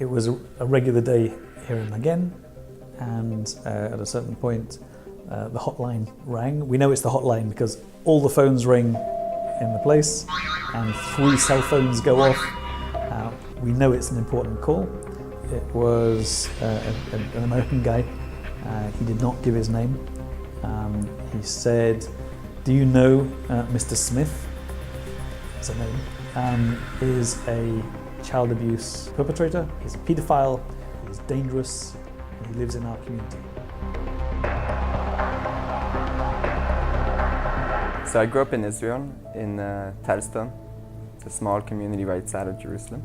It was a regular day here in Magen, and at a certain point the hotline rang. We know it's the hotline because all the phones ring in the place and 3 cell phones go off. We know it's an important call. It was an American guy. He did not give his name. He said, "Do you know Mr. Smith?" That's a name. Is a child abuse perpetrator. He's a paedophile. He's dangerous. And he lives in our community. So I grew up in Israel, in Telston. It's a small community right outside of Jerusalem.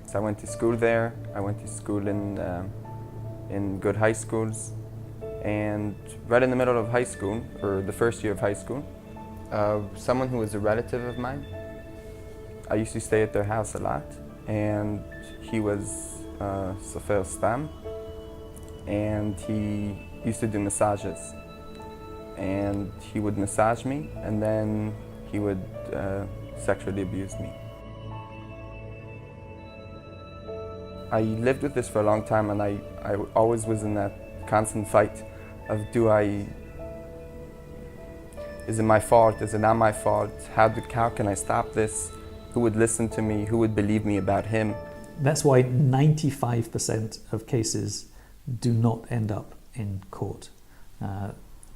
So I went to school there. I went to school in good high schools. And right in the middle of high school, or the first year of high school, someone who was a relative of mine, I used to stay at their house a lot, and he was Sofer Stam, and he used to do massages. And he would massage me, and then he would sexually abuse me. I lived with this for a long time, and I always was in that constant fight of is it my fault, is it not my fault, how can I stop this, who would listen to me, who would believe me about him. That's why 95% of cases do not end up in court.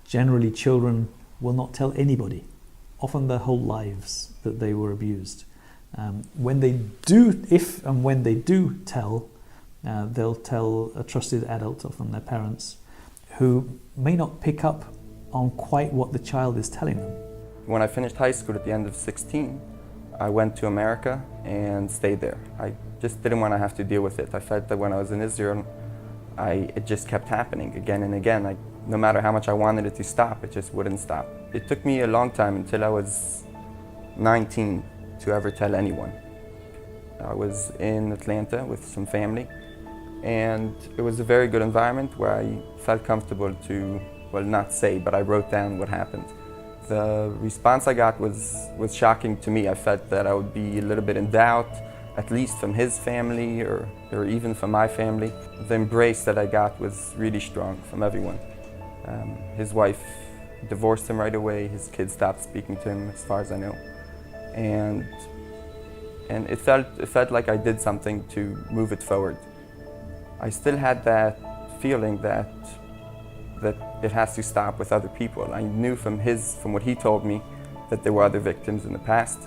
Generally, children will not tell anybody, often their whole lives, that they were abused. When they do tell, they'll tell a trusted adult, often their parents, who may not pick up on quite what the child is telling them. When I finished high school at the end of 16, I went to America and stayed there. I just didn't want to have to deal with it. I felt that when I was in Israel, it just kept happening again and again. No matter how much I wanted it to stop, it just wouldn't stop. It took me a long time, until I was 19, to ever tell anyone. I was in Atlanta with some family, and it was a very good environment where I felt comfortable to, well, not say, but I wrote down what happened. The response I got was shocking to me. I felt that I would be a little bit in doubt, at least from his family or even from my family. The embrace that I got was really strong from everyone. His wife divorced him right away. His kids stopped speaking to him, as far as I know. And it felt like I did something to move it forward. I still had that feeling that it has to stop with other people. I knew from what he told me that there were other victims in the past,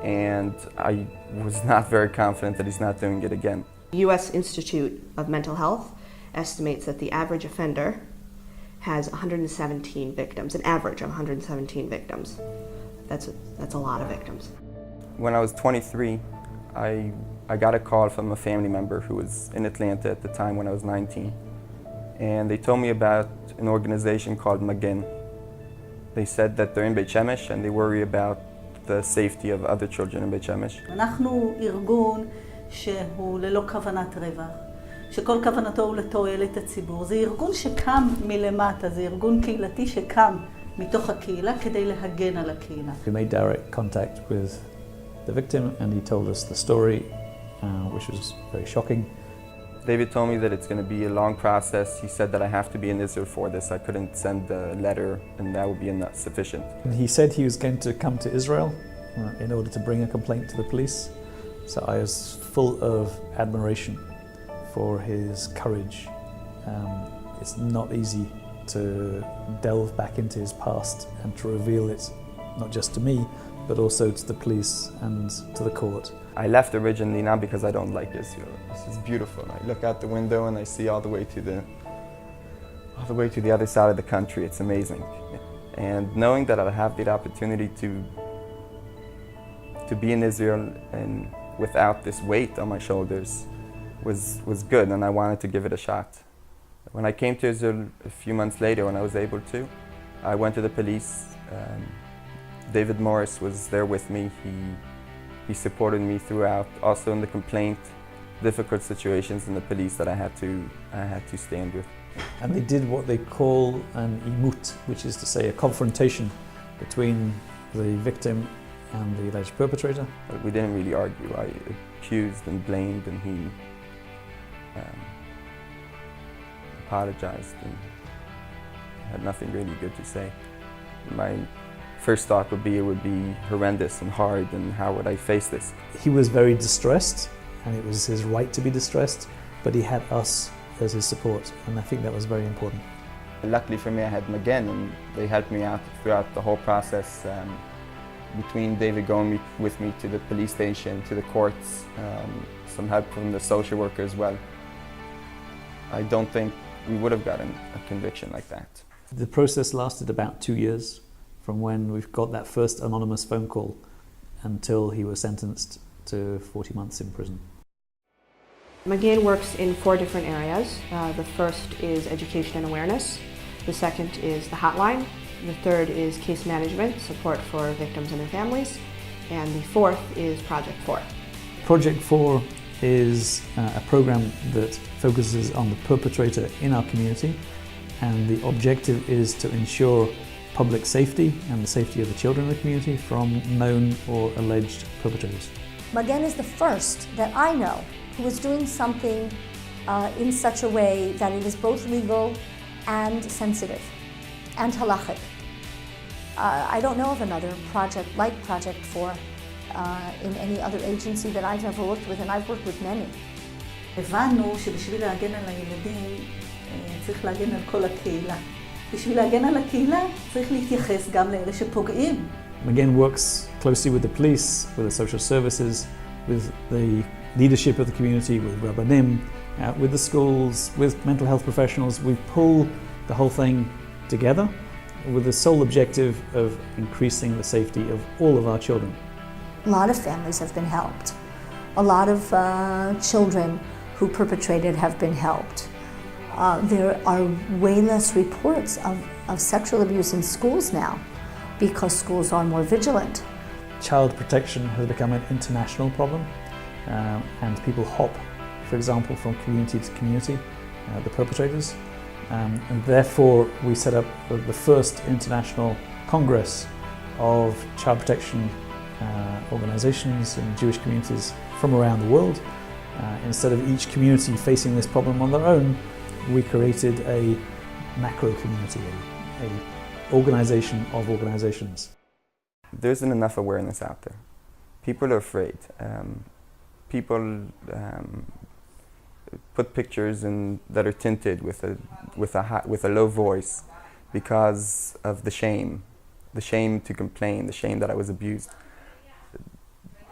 and I was not very confident that he's not doing it again. The U.S. Institute of Mental Health estimates that the average offender has 117 victims, an average of 117 victims. That's a lot of victims. When I was 23, I got a call from a family member who was in Atlanta at the time when I was 19. And they told me about an organization called Magen. They said that they're in Beit Shemesh and they worry about the safety of other children in Beit Shemesh. אנחנו ארגון שהוא ללא כוונת רווח, שכל כוונתו הוא לתועלת הציבור. זה ארגון שקם מלמטה, זה ארגון קהילתי שקם מתוך הקהילה כדי להגן על הקהילה. We made direct contact with the victim, and he told us the story, which was very shocking. David told me that it's going to be a long process. He said that I have to be in Israel for this. I couldn't send a letter, and that would be enough, sufficient. And he said he was going to come to Israel in order to bring a complaint to the police. So I was full of admiration for his courage. It's not easy to delve back into his past and to reveal it, not just to me, but also to the police and to the court. I left originally not because I don't like Israel. This is beautiful. I look out the window and I see all the way to the other side of the country. It's amazing. And knowing that I'll have the opportunity to be in Israel and without this weight on my shoulders was good, and I wanted to give it a shot. When I came to Israel a few months later, when I was able to, I went to the police. David Morris was there with me. He supported me throughout, also in the complaint, difficult situations in the police that I had to stand with. And they did what they call an imut, which is to say a confrontation between the victim and the alleged perpetrator. But we didn't really argue. I accused and blamed, and apologized and had nothing really good to say. My first thought would be it would be horrendous and hard, and how would I face this? He was very distressed, and it was his right to be distressed, but he had us as his support, and I think that was very important. Luckily for me, I had Magen, and they helped me out throughout the whole process. Between David going with me to the police station, to the courts, some help from the social worker as well. I don't think we would have gotten a conviction like that. The process lasted about 2 years, from when we've got that first anonymous phone call until he was sentenced to 40 months in prison. Magen works in 4 different areas. The first is education and awareness. The second is the hotline. The third is case management, support for victims and their families. And the fourth is Project 4. Project 4 is a program that focuses on the perpetrator in our community, and the objective is to ensure public safety and the safety of the children in the community from known or alleged perpetrators. Magen is the first that I know who is doing something in such a way that it is both legal and sensitive and halachic. I don't know of another project like Project 4 in any other agency that I've ever worked with, and I've worked with many. הבנו שבשביל להגן על הילדים צריך להגן על כל הקהילה. בשביל להגן על הקהילה צריך להתייחס גם לאלה שפוגעים. Magen works closely with the police, with the social services, with the leadership of the community, with Rabbanim, with the schools, with mental health professionals. We pull the whole thing together with the sole objective of increasing the safety of all of our children. A lot of families have been helped. A lot of children who perpetrated have been helped. There are way less reports of sexual abuse in schools now because schools are more vigilant. Child protection has become an international problem, and people hop, for example, from community to community, the perpetrators. And therefore we set up the first international congress of child protection organizations and Jewish communities from around the world. Instead of each community facing this problem on their own, we created a macro community, a organization of organizations. There isn't enough awareness out there. People are afraid. People put pictures that are tinted with a low voice because of the shame to complain, the shame that I was abused.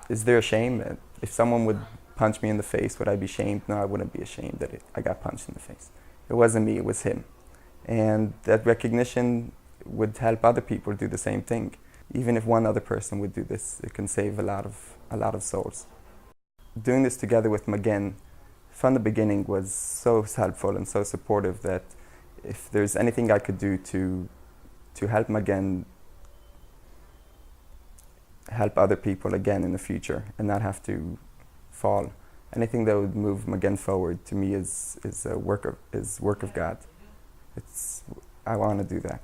Is there a shame? If someone would punch me in the face, would I be shamed? No, I wouldn't be ashamed that I got punched in the face. It wasn't me, it was him. And that recognition would help other people do the same thing. Even if one other person would do this, it can save a lot of souls. Doing this together with Magen from the beginning was so helpful and so supportive that if there's anything I could do to help Magen help other people again in the future and not have to fall, anything that would move Magen forward, to me is work of God. I want to do that.